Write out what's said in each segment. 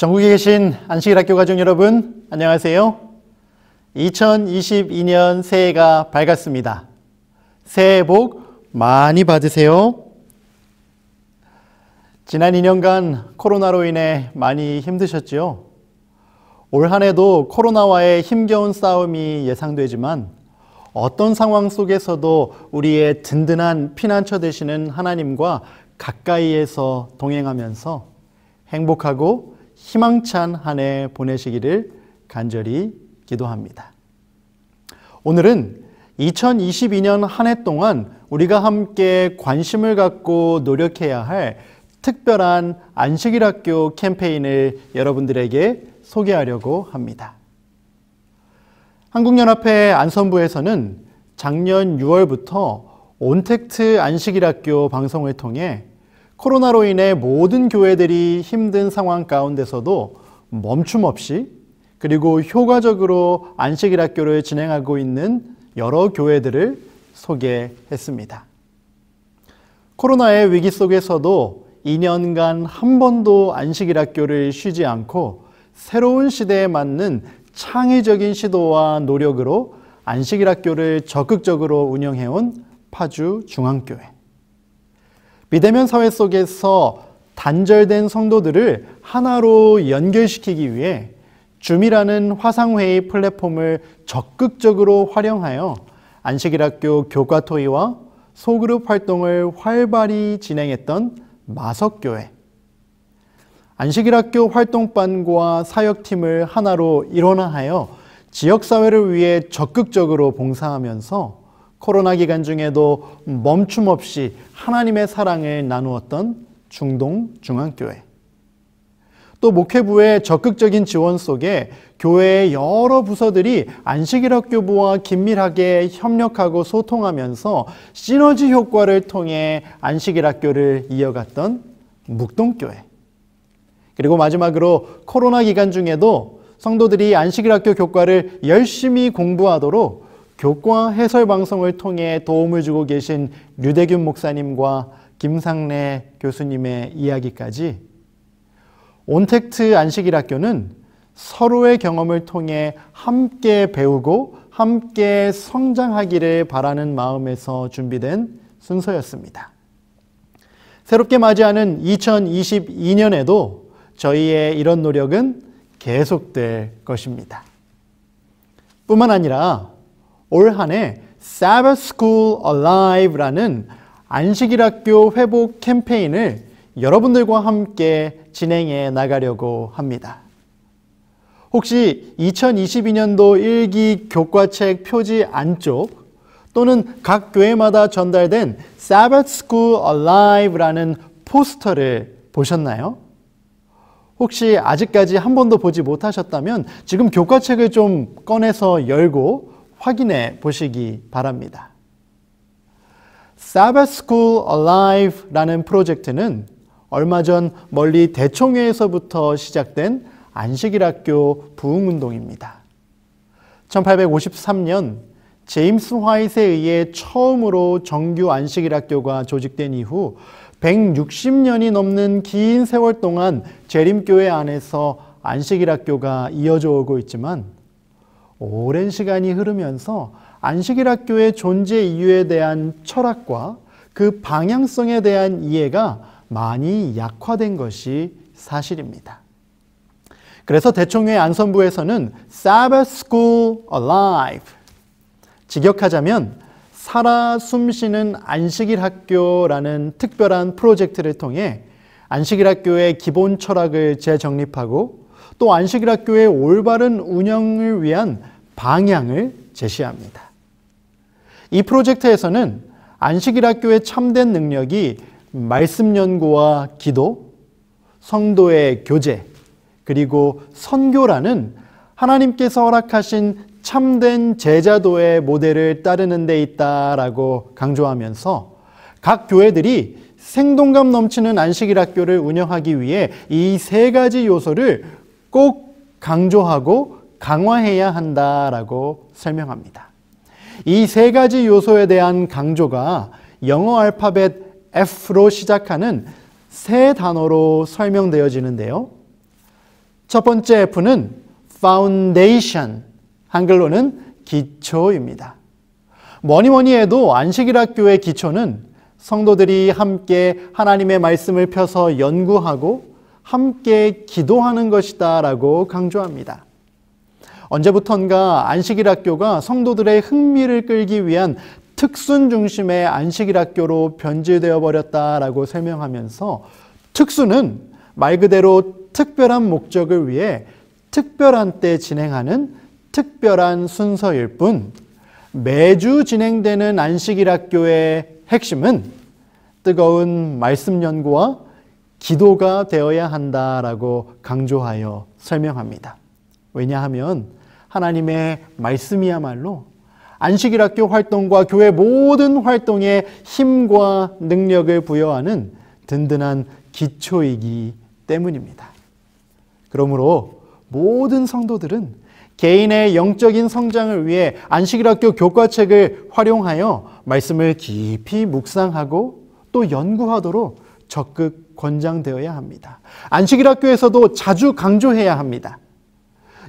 전국에 계신 안식일학교 가족 여러분, 안녕하세요. 2022년 새해가 밝았습니다. 새해 복 많이 받으세요. 지난 2년간 코로나로 인해 많이 힘드셨죠? 올 한 해도 코로나와의 힘겨운 싸움이 예상되지만 어떤 상황 속에서도 우리의 든든한 피난처 되시는 하나님과 가까이에서 동행하면서 행복하고 희망찬 한 해 보내시기를 간절히 기도합니다. 오늘은 2022년 한 해 동안 우리가 함께 관심을 갖고 노력해야 할 특별한 안식일학교 캠페인을 여러분들에게 소개하려고 합니다. 한국연합회 안선부에서는 작년 6월부터 온택트 안식일학교 방송을 통해 코로나로 인해 모든 교회들이 힘든 상황 가운데서도 멈춤 없이 그리고 효과적으로 안식일학교를 진행하고 있는 여러 교회들을 소개했습니다. 코로나의 위기 속에서도 2년간 한 번도 안식일학교를 쉬지 않고 새로운 시대에 맞는 창의적인 시도와 노력으로 안식일학교를 적극적으로 운영해온 파주 중앙교회. 비대면 사회 속에서 단절된 성도들을 하나로 연결시키기 위해 줌이라는 화상회의 플랫폼을 적극적으로 활용하여 안식일학교 교과토의와 소그룹 활동을 활발히 진행했던 마석교회. 안식일학교 활동반과 사역팀을 하나로 일원화하여 지역사회를 위해 적극적으로 봉사하면서 코로나 기간 중에도 멈춤 없이 하나님의 사랑을 나누었던 중동중앙교회. 또 목회부의 적극적인 지원 속에 교회의 여러 부서들이 안식일학교부와 긴밀하게 협력하고 소통하면서 시너지 효과를 통해 안식일학교를 이어갔던 묵동교회. 그리고 마지막으로 코로나 기간 중에도 성도들이 안식일학교 교과를 열심히 공부하도록 교과 해설 방송을 통해 도움을 주고 계신 류대균 목사님과 김상래 교수님의 이야기까지 온택트 안식일학교는 서로의 경험을 통해 함께 배우고 함께 성장하기를 바라는 마음에서 준비된 순서였습니다. 새롭게 맞이하는 2022년에도 저희의 이런 노력은 계속될 것입니다. 뿐만 아니라 올 한 해 Sabbath School Alive라는 안식일학교 회복 캠페인을 여러분들과 함께 진행해 나가려고 합니다. 혹시 2022년도 1기 교과책 표지 안쪽 또는 각 교회마다 전달된 Sabbath School Alive라는 포스터를 보셨나요? 혹시 아직까지 한 번도 보지 못하셨다면 지금 교과책을 좀 꺼내서 열고 확인해 보시기 바랍니다. Sabbath School Alive라는 프로젝트는 얼마 전 멀리 대총회에서부터 시작된 안식일학교 부흥운동입니다. 1853년 제임스 화이트에 의해 처음으로 정규 안식일학교가 조직된 이후 160년이 넘는 긴 세월 동안 재림교회 안에서 안식일학교가 이어져 오고 있지만 오랜 시간이 흐르면서 안식일학교의 존재 이유에 대한 철학과 그 방향성에 대한 이해가 많이 약화된 것이 사실입니다. 그래서 대총회 안선부에서는 Sabbath School Alive, 직역하자면 살아 숨쉬는 안식일학교라는 특별한 프로젝트를 통해 안식일학교의 기본 철학을 재정립하고 또 안식일학교의 올바른 운영을 위한 방향을 제시합니다. 이 프로젝트에서는 안식일학교의 참된 능력이 말씀 연구와 기도, 성도의 교제, 그리고 선교라는 하나님께서 허락하신 참된 제자도의 모델을 따르는 데 있다라고 강조하면서 각 교회들이 생동감 넘치는 안식일학교를 운영하기 위해 이 세 가지 요소를 꼭 강조하고 강화해야 한다라고 설명합니다. 이 세 가지 요소에 대한 강조가 영어 알파벳 F로 시작하는 세 단어로 설명되어지는데요. 첫 번째 F는 Foundation, 한글로는 기초입니다. 뭐니 해도 안식일학교의 기초는 성도들이 함께 하나님의 말씀을 펴서 연구하고 함께 기도하는 것이다 라고 강조합니다. 언제부턴가 안식일학교가 성도들의 흥미를 끌기 위한 특순 중심의 안식일학교로 변질되어 버렸다라고 설명하면서 특순은 말 그대로 특별한 목적을 위해 특별한 때 진행하는 특별한 순서일 뿐 매주 진행되는 안식일학교의 핵심은 뜨거운 말씀 연구와 기도가 되어야 한다라고 강조하여 설명합니다. 왜냐하면 하나님의 말씀이야말로 안식일학교 활동과 교회 모든 활동에 힘과 능력을 부여하는 든든한 기초이기 때문입니다. 그러므로 모든 성도들은 개인의 영적인 성장을 위해 안식일학교 교과책을 활용하여 말씀을 깊이 묵상하고 또 연구하도록 적극 권장되어야 합니다. 안식일학교에서도 자주 강조해야 합니다.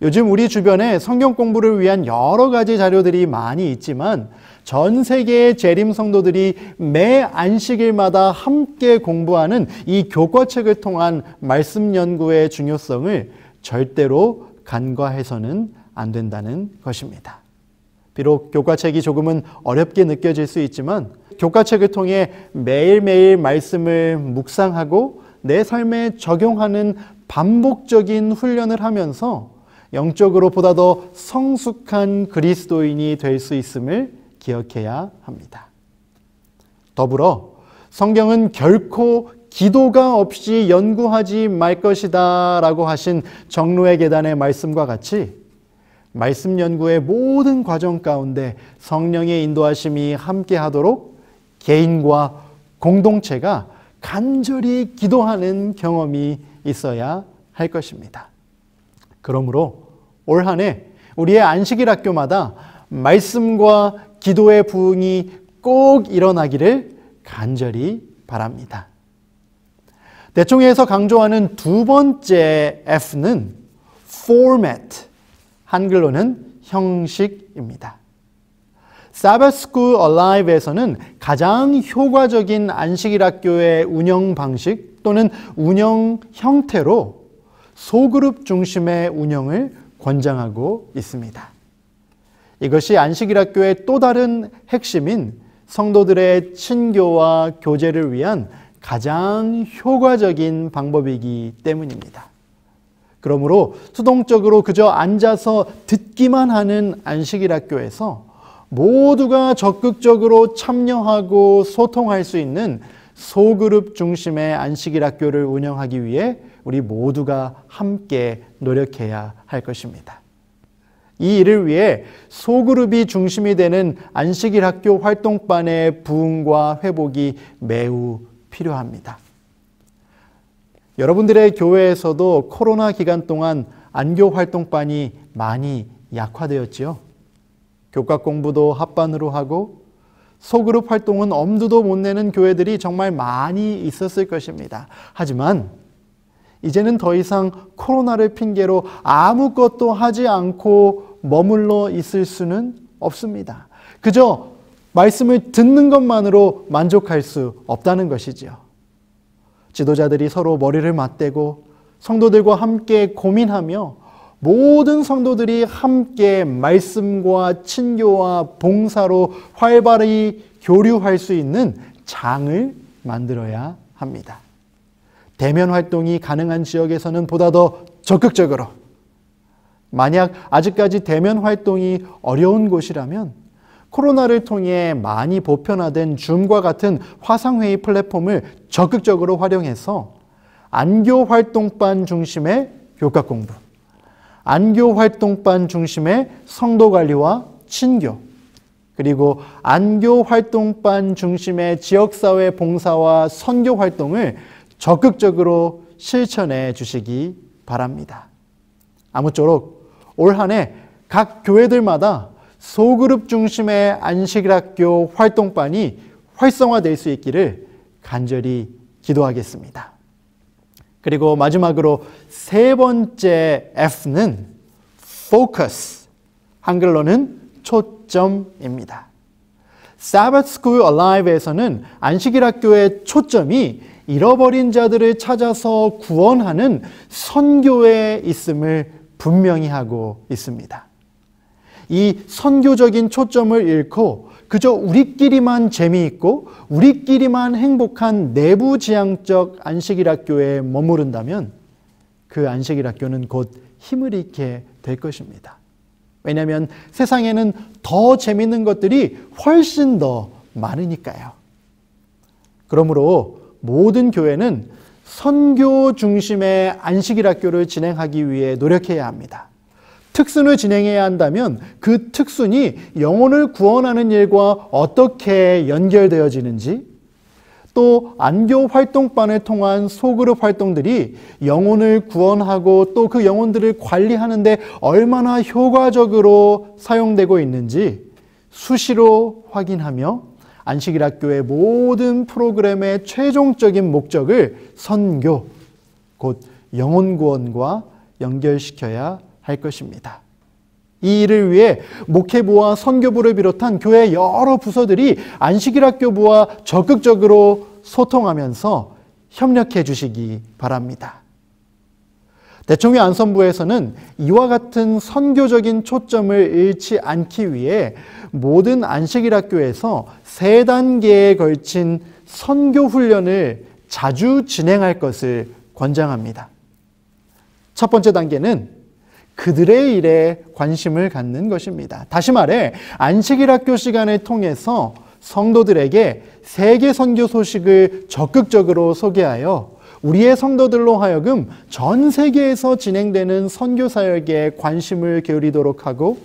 요즘 우리 주변에 성경 공부를 위한 여러 가지 자료들이 많이 있지만 전 세계의 재림 성도들이 매 안식일마다 함께 공부하는 이 교과책을 통한 말씀 연구의 중요성을 절대로 간과해서는 안 된다는 것입니다. 비록 교과책이 조금은 어렵게 느껴질 수 있지만 교과책을 통해 매일매일 말씀을 묵상하고 내 삶에 적용하는 반복적인 훈련을 하면서 영적으로 보다 더 성숙한 그리스도인이 될 수 있음을 기억해야 합니다. 더불어 성경은 결코 기도가 없이 연구하지 말 것이다 라고 하신 정로의 계단의 말씀과 같이 말씀 연구의 모든 과정 가운데 성령의 인도하심이 함께하도록 개인과 공동체가 간절히 기도하는 경험이 있어야 할 것입니다. 그러므로 올 한 해 우리의 안식일 학교마다 말씀과 기도의 부흥이 꼭 일어나기를 간절히 바랍니다. 대총회에서 강조하는 두 번째 F는 format, 한글로는 형식입니다. Sabbath School Alive에서는 가장 효과적인 안식일 학교의 운영 방식 또는 운영 형태로 소그룹 중심의 운영을 권장하고 있습니다. 이것이 안식일 학교의 또 다른 핵심인 성도들의 친교와 교제를 위한 가장 효과적인 방법이기 때문입니다. 그러므로 수동적으로 그저 앉아서 듣기만 하는 안식일 학교에서 모두가 적극적으로 참여하고 소통할 수 있는 소그룹 중심의 안식일 학교를 운영하기 위해 우리 모두가 함께 노력해야 할 것입니다. 이 일을 위해 소그룹이 중심이 되는 안식일 학교 활동반의 부흥과 회복이 매우 필요합니다. 여러분들의 교회에서도 코로나 기간 동안 안교 활동반이 많이 약화되었지요. 교과 공부도 합반으로 하고 소그룹 활동은 엄두도 못 내는 교회들이 정말 많이 있었을 것입니다. 하지만 이제는 더 이상 코로나를 핑계로 아무것도 하지 않고 머물러 있을 수는 없습니다. 그저 말씀을 듣는 것만으로 만족할 수 없다는 것이지요. 지도자들이 서로 머리를 맞대고 성도들과 함께 고민하며 모든 성도들이 함께 말씀과 친교와 봉사로 활발히 교류할 수 있는 장을 만들어야 합니다. 대면 활동이 가능한 지역에서는 보다 더 적극적으로, 만약 아직까지 대면 활동이 어려운 곳이라면 코로나를 통해 많이 보편화된 줌과 같은 화상회의 플랫폼을 적극적으로 활용해서 안교 활동반 중심의 교과 공부, 안교 활동반 중심의 성도 관리와 친교, 그리고 안교 활동반 중심의 지역사회 봉사와 선교 활동을 적극적으로 실천해 주시기 바랍니다. 아무쪼록 올 한 해 각 교회들마다 소그룹 중심의 안식일 학교 활동반이 활성화될 수 있기를 간절히 기도하겠습니다. 그리고 마지막으로 세 번째 F는 focus, 한글로는 초점입니다. Sabbath School Alive에서는 안식일 학교의 초점이 잃어버린 자들을 찾아서 구원하는 선교에 있음을 분명히 하고 있습니다. 이 선교적인 초점을 잃고 그저 우리끼리만 재미있고 우리끼리만 행복한 내부지향적 안식일 학교에 머무른다면 그 안식일 학교는 곧 힘을 잃게 될 것입니다. 왜냐하면 세상에는 더 재미있는 것들이 훨씬 더 많으니까요. 그러므로 모든 교회는 선교 중심의 안식일 학교를 진행하기 위해 노력해야 합니다. 특순을 진행해야 한다면 그 특순이 영혼을 구원하는 일과 어떻게 연결되어지는지, 또 안교 활동반을 통한 소그룹 활동들이 영혼을 구원하고 또 그 영혼들을 관리하는 데 얼마나 효과적으로 사용되고 있는지 수시로 확인하며 안식일 학교의 모든 프로그램의 최종적인 목적을 선교, 곧 영혼 구원과 연결시켜야 할 것입니다. 이 일을 위해 목회부와 선교부를 비롯한 교회 여러 부서들이 안식일 학교부와 적극적으로 소통하면서 협력해 주시기 바랍니다. 대청회 안선부에서는 이와 같은 선교적인 초점을 잃지 않기 위해 모든 안식일 학교에서 3단계에 걸친 선교 훈련을 자주 진행할 것을 권장합니다. 첫 번째 단계는 그들의 일에 관심을 갖는 것입니다. 다시 말해 안식일 학교 시간을 통해서 성도들에게 세계 선교 소식을 적극적으로 소개하여 우리의 성도들로 하여금 전 세계에서 진행되는 선교 사역에 관심을 기울이도록 하고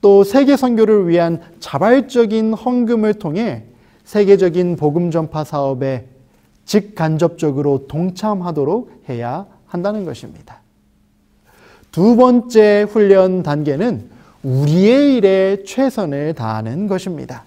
또 세계 선교를 위한 자발적인 헌금을 통해 세계적인 복음 전파 사업에 직간접적으로 동참하도록 해야 한다는 것입니다. 두 번째 훈련 단계는 우리의 일에 최선을 다하는 것입니다.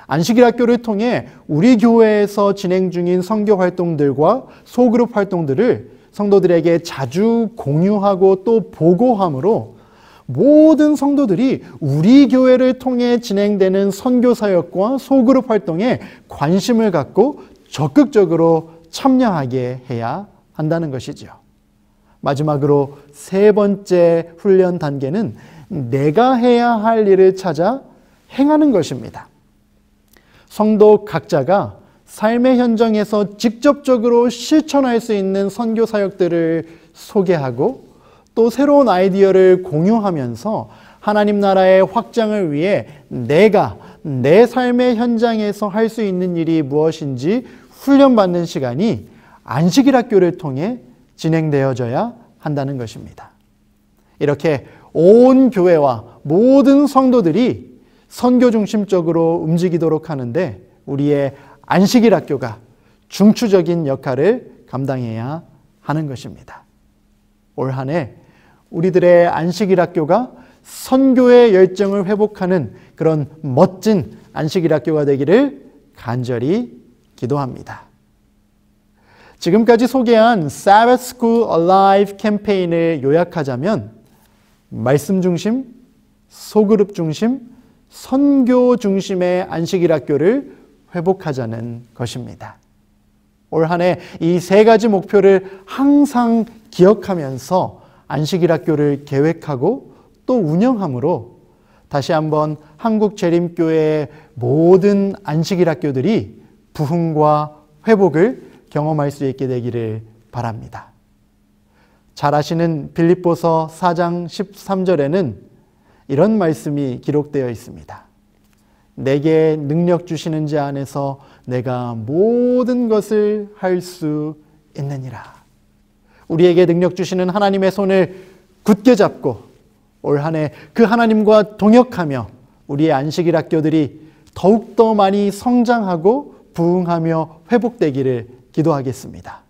안식일 학교를 통해 우리 교회에서 진행 중인 선교 활동들과 소그룹 활동들을 성도들에게 자주 공유하고 또 보고함으로 모든 성도들이 우리 교회를 통해 진행되는 선교 사역과 소그룹 활동에 관심을 갖고 적극적으로 참여하게 해야 한다는 것이죠. 마지막으로 세 번째 훈련 단계는 내가 해야 할 일을 찾아 행하는 것입니다. 성도 각자가 삶의 현장에서 직접적으로 실천할 수 있는 선교 사역들을 소개하고 또 새로운 아이디어를 공유하면서 하나님 나라의 확장을 위해 내가 내 삶의 현장에서 할 수 있는 일이 무엇인지 훈련받는 시간이 안식일 학교를 통해 진행되어져야 한다는 것입니다. 이렇게 온 교회와 모든 성도들이 선교 중심적으로 움직이도록 하는데 우리의 안식일 학교가 중추적인 역할을 감당해야 하는 것입니다. 올 한 해 우리들의 안식일 학교가 선교의 열정을 회복하는 그런 멋진 안식일 학교가 되기를 간절히 기도합니다. 지금까지 소개한 Sabbath School Alive 캠페인을 요약하자면 말씀 중심, 소그룹 중심, 선교 중심의 안식일 학교를 회복하자는 것입니다. 올 한 해 이 세 가지 목표를 항상 기억하면서 안식일 학교를 계획하고 또 운영함으로 다시 한번 한국재림교회의 모든 안식일 학교들이 부흥과 회복을 경험할 수 있게 되기를 바랍니다. 잘 아시는 빌립보서 4장 13절에는 이런 말씀이 기록되어 있습니다. 내게 능력 주시는 자 안에서 내가 모든 것을 할 수 있느니라. 우리에게 능력 주시는 하나님의 손을 굳게 잡고 올 한 해 그 하나님과 동역하며 우리의 안식일 학교들이 더욱더 많이 성장하고 부흥하며 회복되기를 기도하겠습니다.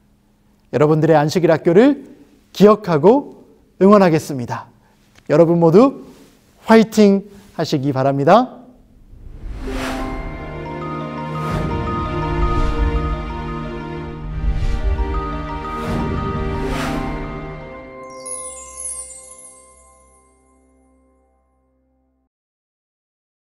여러분들의 안식일 학교를 기억하고 응원하겠습니다. 여러분 모두 화이팅 하시기 바랍니다.